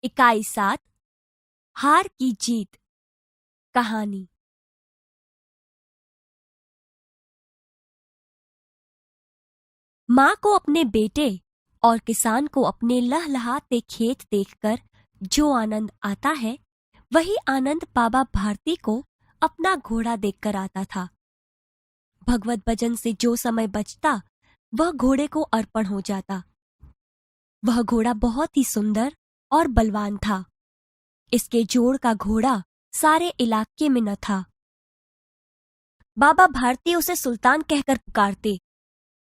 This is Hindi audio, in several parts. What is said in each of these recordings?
इकाई 7 हार की जीत। कहानी। माँ को अपने बेटे और किसान को अपने लहलहाते खेत देखकर जो आनंद आता है, वही आनंद बाबा भारती को अपना घोड़ा देखकर आता था। भगवत भजन से जो समय बचता, वह घोड़े को अर्पण हो जाता। वह घोड़ा बहुत ही सुंदर और बलवान था। इसके जोड़ का घोड़ा सारे इलाके में न था। बाबा भारती उसे सुल्तान कहकर पुकारते,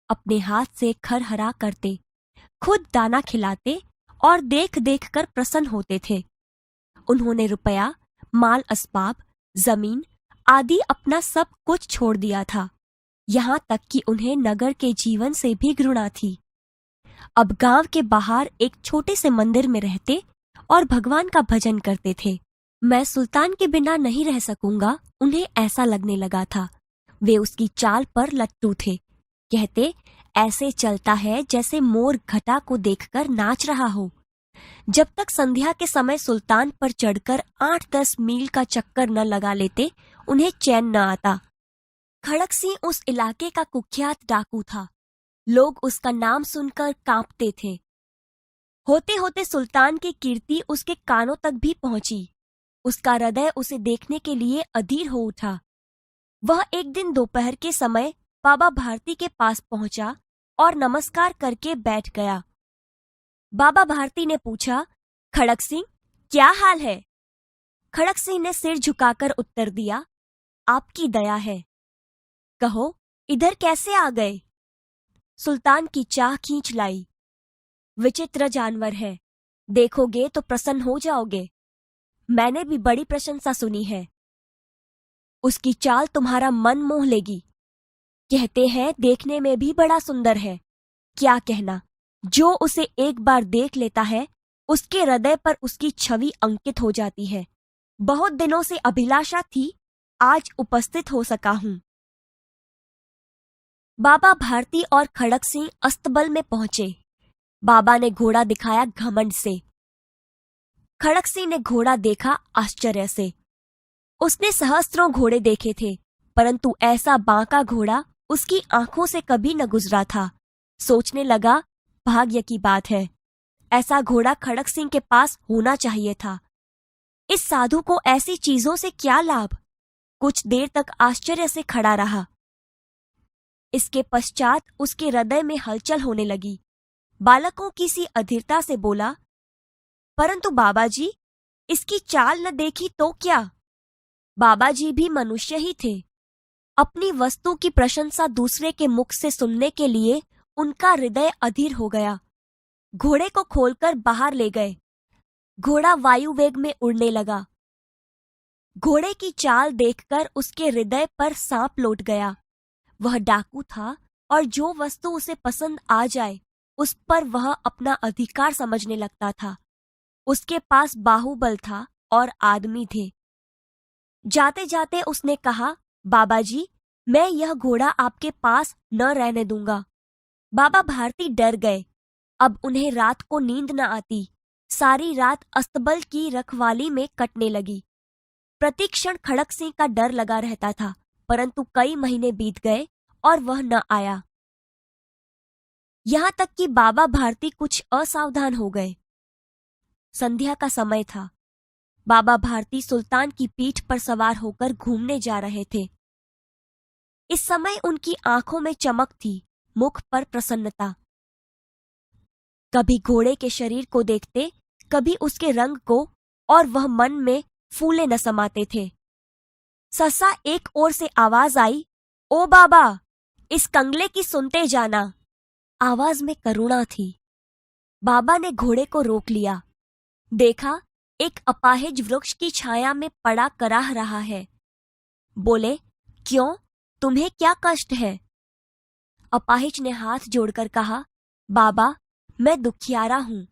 अपने हाथ से खरहरा करते, खुद दाना खिलाते और देख देख कर प्रसन्न होते थे। उन्होंने रुपया, माल असबाब, जमीन आदि अपना सब कुछ छोड़ दिया था। यहाँ तक कि उन्हें नगर के जीवन से भी घृणा थी। अब गांव के बाहर एक छोटे से मंदिर में रहते और भगवान का भजन करते थे। मैं सुल्तान के बिना नहीं रह सकूंगा, उन्हें ऐसा लगने लगा था। वे उसकी चाल पर लट्टू थे। कहते, ऐसे चलता है जैसे मोर घटा को देखकर नाच रहा हो। जब तक संध्या के समय सुल्तान पर चढ़कर 8-10 मील का चक्कर न लगा लेते, उन्हें चैन न आता। खड़क सिंह उस इलाके का कुख्यात डाकू था। लोग उसका नाम सुनकर कांपते थे। होते होते सुल्तान की कीर्ति उसके कानों तक भी पहुंची। उसका हृदय उसे देखने के लिए अधीर हो उठा। वह एक दिन दोपहर के समय बाबा भारती के पास पहुंचा और नमस्कार करके बैठ गया। बाबा भारती ने पूछा, खड़क सिंह, क्या हाल है? खड़क सिंह ने सिर झुकाकर उत्तर दिया, आपकी दया है। कहो, इधर कैसे आ गए? सुल्तान की चाह खींच लाई। विचित्र जानवर है, देखोगे तो प्रसन्न हो जाओगे। मैंने भी बड़ी प्रशंसा सुनी है। उसकी चाल तुम्हारा मन मोह लेगी। कहते हैं देखने में भी बड़ा सुंदर है। क्या कहना, जो उसे एक बार देख लेता है, उसके हृदय पर उसकी छवि अंकित हो जाती है। बहुत दिनों से अभिलाषा थी, आज उपस्थित हो सका हूं। बाबा भारती और खड़क सिंह अस्तबल में पहुंचे। बाबा ने घोड़ा दिखाया घमंड से। खड़क सिंह ने घोड़ा देखा आश्चर्य से। उसने सहस्त्रों घोड़े देखे थे, परंतु ऐसा बांका घोड़ा उसकी आंखों से कभी न गुजरा था। सोचने लगा, भाग्य की बात है, ऐसा घोड़ा खड़क सिंह के पास होना चाहिए था। इस साधु को ऐसी चीजों से क्या लाभ? कुछ देर तक आश्चर्य से खड़ा रहा। इसके पश्चात उसके हृदय में हलचल होने लगी। बालकों की सी अधीरता से बोला, परंतु बाबाजी, इसकी चाल न देखी तो क्या? बाबाजी भी मनुष्य ही थे। अपनी वस्तु की प्रशंसा दूसरे के मुख से सुनने के लिए उनका हृदय अधीर हो गया। घोड़े को खोलकर बाहर ले गए। घोड़ा वायु वेग में उड़ने लगा। घोड़े की चाल देखकर उसके हृदय पर सांप लौट गया। वह डाकू था और जो वस्तु उसे पसंद आ जाए, उस पर वह अपना अधिकार समझने लगता था। उसके पास बाहुबल था और आदमी थे। जाते जाते उसने कहा, बाबाजी, मैं यह घोड़ा आपके पास न रहने दूंगा। बाबा भारती डर गए। अब उन्हें रात को नींद न आती। सारी रात अस्तबल की रखवाली में कटने लगी। प्रतिक्षण खड़क सिंह का डर लगा रहता था, परंतु कई महीने बीत गए और वह न आया। यहां तक कि बाबा भारती कुछ असावधान हो गए। संध्या का समय था। बाबा भारती सुल्तान की पीठ पर सवार होकर घूमने जा रहे थे। इस समय उनकी आंखों में चमक थी, मुख पर प्रसन्नता। कभी घोड़े के शरीर को देखते, कभी उसके रंग को, और वह मन में फूले न समाते थे। सहसा एक ओर से आवाज आई, ओ बाबा, इस कंगले की सुनते जाना। आवाज में करुणा थी। बाबा ने घोड़े को रोक लिया। देखा, एक अपाहिज वृक्ष की छाया में पड़ा कराह रहा है। बोले, क्यों, तुम्हें क्या कष्ट है? अपाहिज ने हाथ जोड़कर कहा, बाबा, मैं दुखियारा हूं,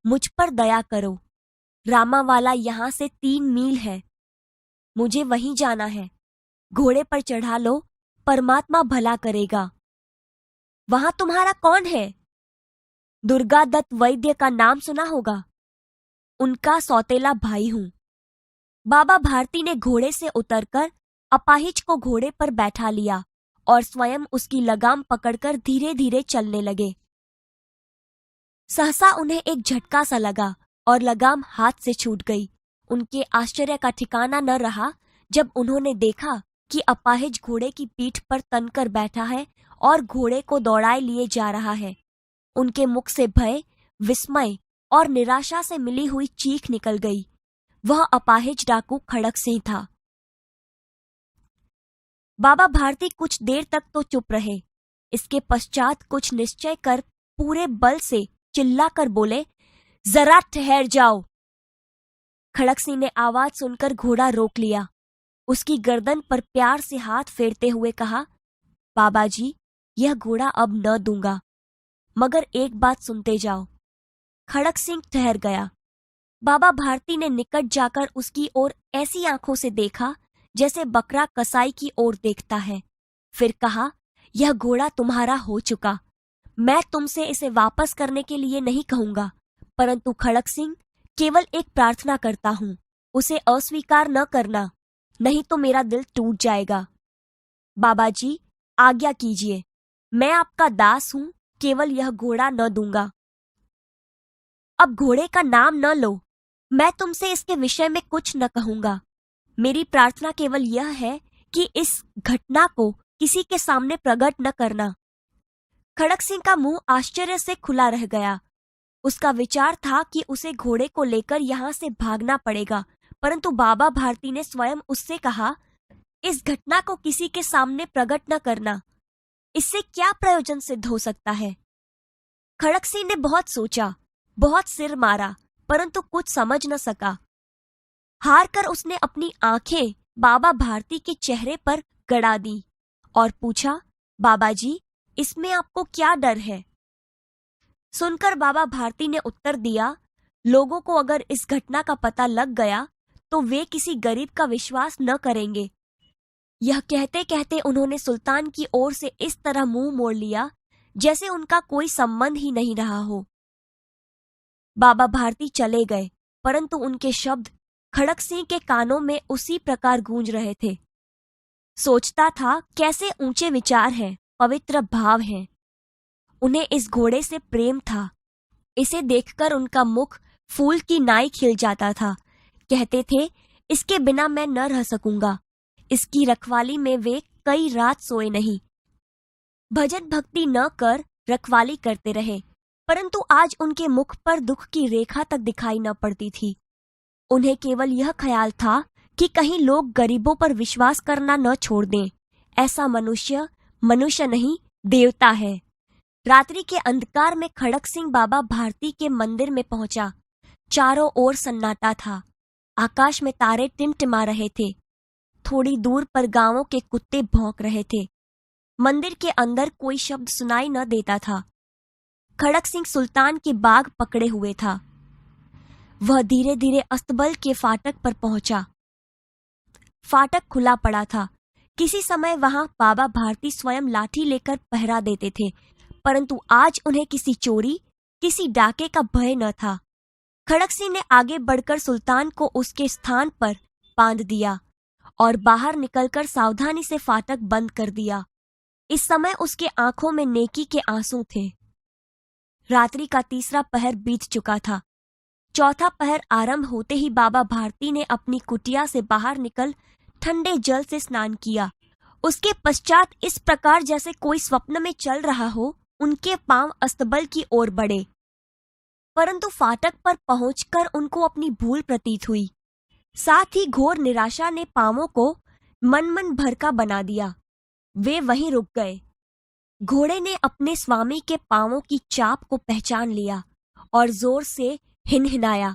मुझ पर दया करो। रामावाला यहां से 3 मील है। मुझे वहीं जाना है। घोड़े पर चढ़ा लो, परमात्मा भला करेगा। वहां तुम्हारा कौन है? दुर्गा दत्त वैद्य का नाम सुना होगा। उनका सौतेला भाई हूँ। बाबा भारती ने घोड़े से उतरकर अपाहिज को घोड़े पर बैठा लिया और स्वयं उसकी लगाम पकड़कर धीरे धीरे चलने लगे। सहसा उन्हें एक झटका सा लगा और लगाम हाथ से छूट गई। उनके आश्चर्य का ठिकाना न रहा जब उन्होंने देखा कि अपाहिज घोड़े की पीठ पर तनकर बैठा है और घोड़े को दौड़ाए लिए जा रहा है। उनके मुख से भय, विस्मय और निराशा से मिली हुई चीख निकल गई। वह अपाहिज डाकू खड़क सिंह था। बाबा भारती कुछ देर तक तो चुप रहे। इसके पश्चात कुछ निश्चय कर पूरे बल से चिल्लाकर बोले, जरा ठहर जाओ। खड़क सिंह ने आवाज सुनकर घोड़ा रोक लिया। उसकी गर्दन पर प्यार से हाथ फेरते हुए कहा, बाबा जी, यह घोड़ा अब न दूंगा, मगर एक बात सुनते जाओ। खड़क सिंह ठहर गया। बाबा भारती ने निकट जाकर उसकी ओर ऐसी आंखों से देखा जैसे बकरा कसाई की ओर देखता है। फिर कहा, यह घोड़ा तुम्हारा हो चुका। मैं तुमसे इसे वापस करने के लिए नहीं कहूंगा, परंतु खड़क सिंह, केवल एक प्रार्थना करता हूं, उसे अस्वीकार न करना, नहीं तो मेरा दिल टूट जाएगा। बाबा जी, आज्ञा कीजिए, मैं आपका दास हूं, केवल यह घोड़ा न दूंगा। अब घोड़े का नाम न लो, मैं तुमसे इसके विषय में कुछ न कहूंगा। मेरी प्रार्थना केवल यह है कि इस घटना को किसी के सामने प्रकट न करना। खड़क सिंह का मुंह आश्चर्य से खुला रह गया। उसका विचार था कि उसे घोड़े को लेकर यहाँ से भागना पड़ेगा, परंतु बाबा भारती ने स्वयं उससे कहा, इस घटना को किसी के सामने प्रकट न करना। इससे क्या प्रयोजन सिद्ध हो सकता है? खड़क सिंह ने बहुत सोचा, बहुत सिर मारा, परंतु कुछ समझ न सका। हार कर उसने अपनी आंखें बाबा भारती के चेहरे पर गड़ा दी और पूछा, बाबा जी, इसमें आपको क्या डर है? सुनकर बाबा भारती ने उत्तर दिया, लोगों को अगर इस घटना का पता लग गया तो वे किसी गरीब का विश्वास न करेंगे। यह कहते कहते उन्होंने सुल्तान की ओर से इस तरह मुंह मोड़ लिया जैसे उनका कोई संबंध ही नहीं रहा हो। बाबा भारती चले गए, परंतु उनके शब्द खड़क सिंह के कानों में उसी प्रकार गूंज रहे थे। सोचता था, कैसे ऊंचे विचार हैं, पवित्र भाव हैं। उन्हें इस घोड़े से प्रेम था। इसे देखकर उनका मुख फूल की नाई खिल जाता था। कहते थे, इसके बिना मैं न रह सकूंगा। इसकी रखवाली में वे कई रात सोए नहीं। भजन भक्ति न कर रखवाली करते रहे, परंतु आज उनके मुख पर दुख की रेखा तक दिखाई न पड़ती थी। उन्हें केवल यह ख्याल था कि कहीं लोग गरीबों पर विश्वास करना न छोड़ दें। ऐसा मनुष्य मनुष्य नहीं, देवता है। रात्रि के अंधकार में खड़क सिंह बाबा भारती के मंदिर में पहुंचा। चारों ओर सन्नाटा था। आकाश में तारे टिमटिमा रहे थे। थोड़ी दूर पर गांवों के कुत्ते भौंक रहे थे। मंदिर के अंदर कोई शब्द सुनाई न देता था। खड़क सिंह सुल्तान की बाग पकड़े हुए था। वह धीरे धीरे अस्तबल के फाटक पर पहुंचा। फाटक खुला पड़ा था। किसी समय वहां बाबा भारती स्वयं लाठी लेकर पहरा देते थे, परंतु आज उन्हें किसी चोरी, किसी डाके का भय न था। खड़क सिंह ने आगे बढ़कर सुल्तान को उसके स्थान पर बांध दिया और बाहर निकलकर सावधानी से फाटक बंद कर दिया। इस समय उसके आंखों में नेकी के आंसू थे। रात्रि का तीसरा पहर बीत चुका था। चौथा पहर आरंभ होते ही बाबा भारती ने अपनी कुटिया से बाहर निकल ठंडे जल से स्नान किया। उसके पश्चात इस प्रकार जैसे कोई स्वप्न में चल रहा हो, उनके पांव अस्तबल की ओर बढ़े, परंतु फाटक पर पहुंचकर उनको अपनी भूल प्रतीत हुई। साथ ही घोर निराशा ने पांवों को मन भर का बना दिया। वे वहीं रुक गए। घोड़े ने अपने स्वामी के पांवों की चाप को पहचान लिया और जोर से हिनहिनाया।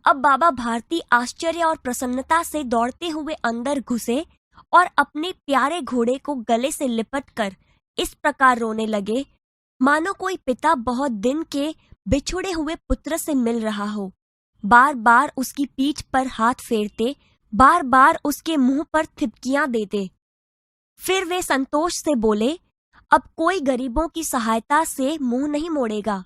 अब बाबा भारती आश्चर्य और प्रसन्नता से दौड़ते हुए अंदर घुसे और अपने प्यारे घोड़े को गले से लिपटकर इस प्रकार रोने लगे, मानो कोई पिता बहुत दिन के बिछुड़े हुए पुत्र से मिल रहा हो। बार बार उसकी पीठ पर हाथ फेरते, बार बार उसके मुंह पर थिपकियां देते। फिर वे संतोष से बोले, अब कोई गरीबों की सहायता से मुंह नहीं मोड़ेगा।